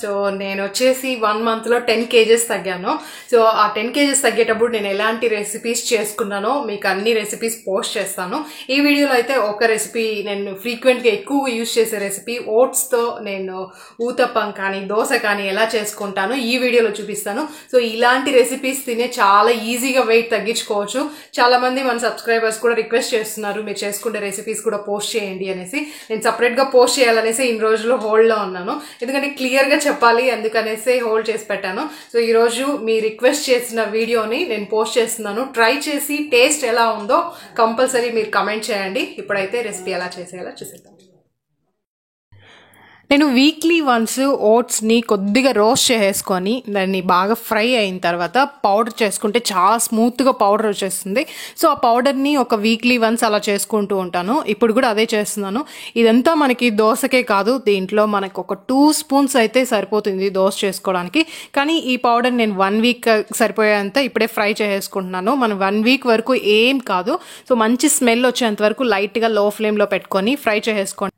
So నేను వచ్చేసి 1 month లో 10 kgs తగ్గాను. సో ఆ 10 kgs తగ్గేటప్పుడు నేను ఎలాంటి రెసిపీస్ చేసుకున్నానో మీకు అన్ని రెసిపీస్ పోస్ట్ చేస్తాను. ఈ వీడియోలో అయితే ఒక రెసిపీ నేను ఫ్రీక్వెంట్గా ఎక్కువ యూజ్ చేసే రెసిపీ ఓట్స్తో నేను ఊతప్పం కానీ దోశ కానీ ఎలా చేసుకుంటాను ఈ వీడియోలో చూపిస్తాను. సో ఇలాంటి రెసిపీస్ తినే చాలా ఈజీగా వెయిట్ తగ్గించుకోవచ్చు. చాలా మంది మన సబ్స్క్రైబర్స్ కూడా రిక్వెస్ట్ చేస్తున్నారు మీరు చేసుకునే రెసిపీస్ కూడా పోస్ట్ చేయండి అనేసి. నేను సపరేట్గా పోస్ట్ చేయాలనేసి ఇన్ని రోజులు హోల్డ్లో ఉన్నాను, ఎందుకంటే క్లియర్గా చెప్పాలి అందుకనేసి హోల్డ్ చేసి పెట్టాను. సో ఈరోజు మీ రిక్వెస్ట్ చేసిన వీడియోని నేను పోస్ట్ చేస్తున్నాను. ట్రై చేసి టేస్ట్ ఎలా ఉందో కంపల్సరీ మీరు కమెంట్ చేయండి. ఇప్పుడైతే రెసిపీ ఎలా చేసేయాలో చూసేద్దాం. నేను వీక్లీ వన్స్ ఓట్స్ని కొద్దిగా రోస్ట్ చేసుకొని దాన్ని బాగా ఫ్రై అయిన తర్వాత పౌడర్ చేసుకుంటే చాలా స్మూత్గా పౌడర్ వచ్చేస్తుంది. సో ఆ పౌడర్ని ఒక వీక్లీ వన్స్ అలా చేసుకుంటూ ఉంటాను. ఇప్పుడు కూడా అదే చేస్తున్నాను. ఇదంతా మనకి దోశకే కాదు, దీంట్లో మనకు ఒక 2 spoons అయితే సరిపోతుంది దోశ చేసుకోవడానికి. కానీ ఈ పౌడర్ నేను 1 week సరిపోయేంత ఇప్పుడే ఫ్రై చేసుకుంటున్నాను. మనం 1 week వరకు ఏం కాదు. సో మంచి స్మెల్ వచ్చేంత వరకు లైట్గా లో ఫ్లేమ్లో పెట్టుకొని ఫ్రై చేసుకోండి.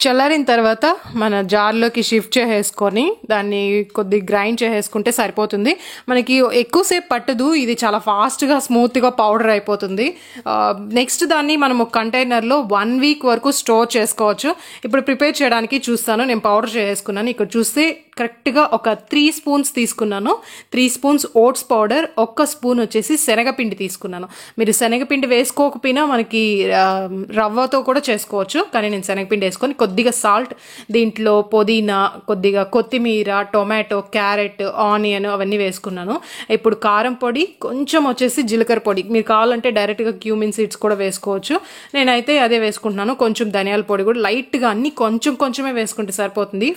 చల్లారిన తర్వాత మన జార్లోకి షిఫ్ట్ చేసేసుకొని దాన్ని కొద్ది గ్రైండ్ చేసేసుకుంటే సరిపోతుంది. మనకి ఎక్కువసేపు పట్టదు, ఇది చాలా ఫాస్ట్గా స్మూత్గా పౌడర్ అయిపోతుంది. నెక్స్ట్ దాన్ని మనం ఒక కంటైనర్లో 1 week వరకు స్టోర్ చేసుకోవచ్చు. ఇప్పుడు ప్రిపేర్ చేయడానికి చూస్తాను. నేను పౌడర్ చేసుకున్నాను. ఇక్కడ చూస్తే కరెక్ట్గా ఒక 3 spoons తీసుకున్నాను. 3 spoons ఓట్స్ పౌడర్, 1 spoon వచ్చేసి శనగపిండి తీసుకున్నాను. మీరు శనగపిండి వేసుకోకపోయినా మనకి రవ్వతో కూడా చేసుకోవచ్చు, కానీ నేను శనగపిండి వేసుకొని కొద్దిగా సాల్ట్, దీంట్లో పుదీనా, కొద్దిగా కొత్తిమీర, టొమాటో, క్యారెట్, ఆనియన్ అవన్నీ వేసుకున్నాను. ఇప్పుడు కారం పొడి, కొంచెం వచ్చేసి జీలకర్ర పొడి, మీరు కావాలంటే డైరెక్ట్గా క్యూమిన్ సీడ్స్ కూడా వేసుకోవచ్చు. నేనైతే అదే వేసుకుంటున్నాను. కొంచెం ధనియాల పొడి కూడా లైట్గా, అన్ని కొంచెమే వేసుకుంటే సరిపోతుంది.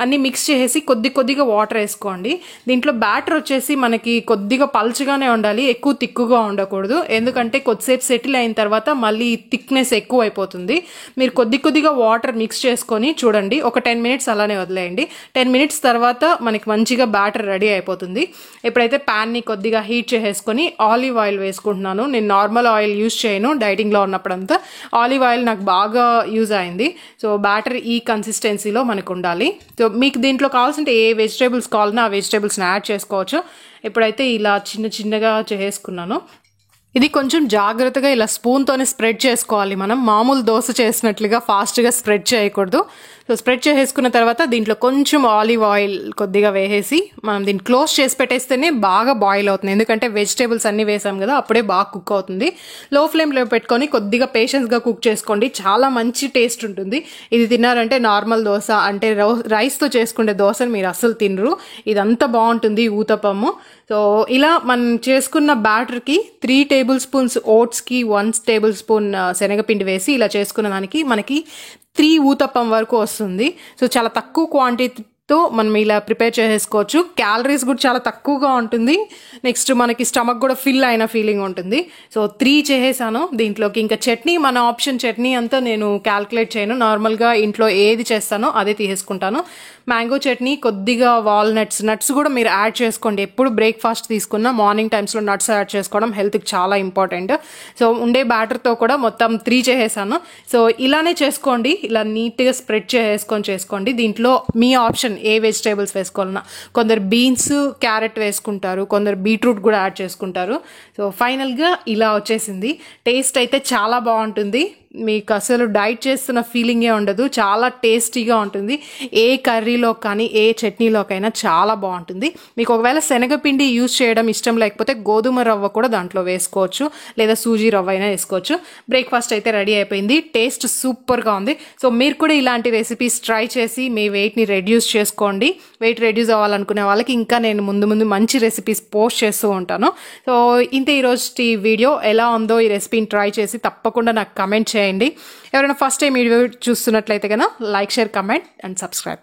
అన్నీ మిక్స్ చేసి కొద్దిగా వాటర్ వేసుకోండి. దీంట్లో బ్యాటర్ వచ్చేసి మనకి కొద్దిగా పల్చగానే ఉండాలి, ఎక్కువ తిక్కుగా ఉండకూడదు. ఎందుకంటే కొద్దిసేపు సెటిల్ అయిన తర్వాత మళ్ళీ థిక్నెస్ ఎక్కువ అయిపోతుంది. మీరు కొద్దిగా వాటర్ మిక్స్ చేసుకొని చూడండి, ఒక 10 minutes అలానే వదిలేయండి. 10 minutes తర్వాత మనకి మంచిగా బ్యాటర్ రెడీ అయిపోతుంది. ఇప్పుడైతే ప్యాన్ని కొద్దిగా హీట్ చేసేసుకొని ఆలివ్ ఆయిల్ వేసుకుంటున్నాను. నేను నార్మల్ ఆయిల్ యూజ్ చేయను, డైటింగ్లో ఉన్నప్పుడంతా ఆలివ్ ఆయిల్ నాకు బాగా యూజ్ అయింది. సో బ్యాటర్ ఈ కన్సిస్టెన్సీలో మనకు ఉండాలి. సో మీకు దీంట్లో కావాల్సింటే ఏ వెజిటేబుల్స్ కావాలన్నా ఆ వెజిటేబుల్స్ని యాడ్ చేసుకోవచ్చు. ఇప్పుడైతే ఇలా చిన్నగా చేసుకున్నాను. ఇది కొంచెం జాగ్రత్తగా ఇలా స్పూన్తోనే స్ప్రెడ్ చేసుకోవాలి. మనం మామూలు దోశ చేసినట్లుగా ఫాస్ట్గా స్ప్రెడ్ చేయకూడదు. సో స్ప్రెడ్ చేసేసుకున్న తర్వాత దీంట్లో కొంచెం ఆలివ్ ఆయిల్ కొద్దిగా వేసేసి మనం దీన్ని క్లోజ్ చేసి పెట్టేస్తేనే బాగా బాయిల్ అవుతుంది. ఎందుకంటే వెజిటేబుల్స్ అన్నీ వేసాం కదా, అప్పుడే బాగా కుక్ అవుతుంది. లో ఫ్లేమ్లో పెట్టుకొని కొద్దిగా పేషెన్స్గా కుక్ చేసుకోండి, చాలా మంచి టేస్ట్ ఉంటుంది. ఇది తిన్నారంటే నార్మల్ దోశ అంటే రైస్తో చేసుకునే దోశను మీరు అస్సలు తినరు. ఇదంతా బాగుంటుంది ఊతప్పము. సో ఇలా మనం చేసుకున్న బ్యాటర్కి 3 tablespoons ఓట్స్కి 1 tablespoon శనగపిండి వేసి ఇలా చేసుకున్న దానికి మనకి 3 ఊతప్పం వరకు వస్తుంది. సో చాలా తక్కువ క్వాంటిటీతో మనం ఇలా ప్రిపేర్ చేసేసుకోవచ్చు. క్యాలరీస్ కూడా చాలా తక్కువగా ఉంటుంది. నెక్స్ట్ మనకి స్టమక్ కూడా ఫిల్ అయిన ఫీలింగ్ ఉంటుంది. సో 3 చేసేసాను. దీంట్లోకి ఇంకా చట్నీ, మన ఆప్షన్ చట్నీ అంతా నేను క్యాల్కులేట్ చేయను, నార్మల్గా ఇంట్లో ఏది చేస్తానో అదే తీసేసుకుంటాను. మ్యాంగో చట్నీ, కొద్దిగా వాల్నట్స్, నట్స్ కూడా మీరు యాడ్ చేసుకోండి. ఎప్పుడు బ్రేక్ఫాస్ట్ తీసుకున్నా మార్నింగ్ టైమ్స్లో నట్స్ యాడ్ చేసుకోవడం హెల్త్కి చాలా ఇంపార్టెంట్. సో ఉండే బ్యాటర్తో కూడా మొత్తం 3 చేసేసాను. సో ఇలానే చేసుకోండి, ఇలా నీట్గా స్ప్రెడ్ చేసుకోండి. దీంట్లో మీ ఆప్షన్ ఏ వెజిటేబుల్స్ వేసుకోవాలన్నా, కొందరు బీన్స్, క్యారెట్ వేసుకుంటారు, కొందరు బీట్రూట్ కూడా యాడ్ చేసుకుంటారు. సో ఫైనల్గా ఇలా వచ్చేసింది. టేస్ట్ అయితే చాలా బాగుంటుంది. మీకు అసలు డైట్ చేస్తున్న ఫీలింగే ఉండదు, చాలా టేస్టీగా ఉంటుంది. ఏ కర్రీలో కానీ ఏ చట్నీలోకైనా చాలా బాగుంటుంది. మీకు ఒకవేళ శనగపిండి యూజ్ చేయడం ఇష్టం లేకపోతే గోధుమ రవ్వ కూడా దాంట్లో వేసుకోవచ్చు, లేదా సూజీ రవ్వ అయినా వేసుకోవచ్చు. బ్రేక్ఫాస్ట్ అయితే రెడీ అయిపోయింది. టేస్ట్ సూపర్గా ఉంది. సో మీరు కూడా ఇలాంటి రెసిపీస్ ట్రై చేసి మీ వెయిట్ని రెడ్యూస్ చేసుకోండి. వెయిట్ రెడ్యూస్ అవ్వాలనుకునే వాళ్ళకి ఇంకా నేను ముందు మంచి రెసిపీస్ పోస్ట్ చేస్తూ ఉంటాను. సో ఇంత ఈరోజు ఈ వీడియో ఎలా ఉందో ఈ రెసిపీని ట్రై చేసి తప్పకుండా నాకు కమెంట్ చేయండి. ఎవరైనా ఫస్ట్ టైం ఈ వీడియో చూస్తున్నట్లయితే కనుక like, share, comment and subscribe.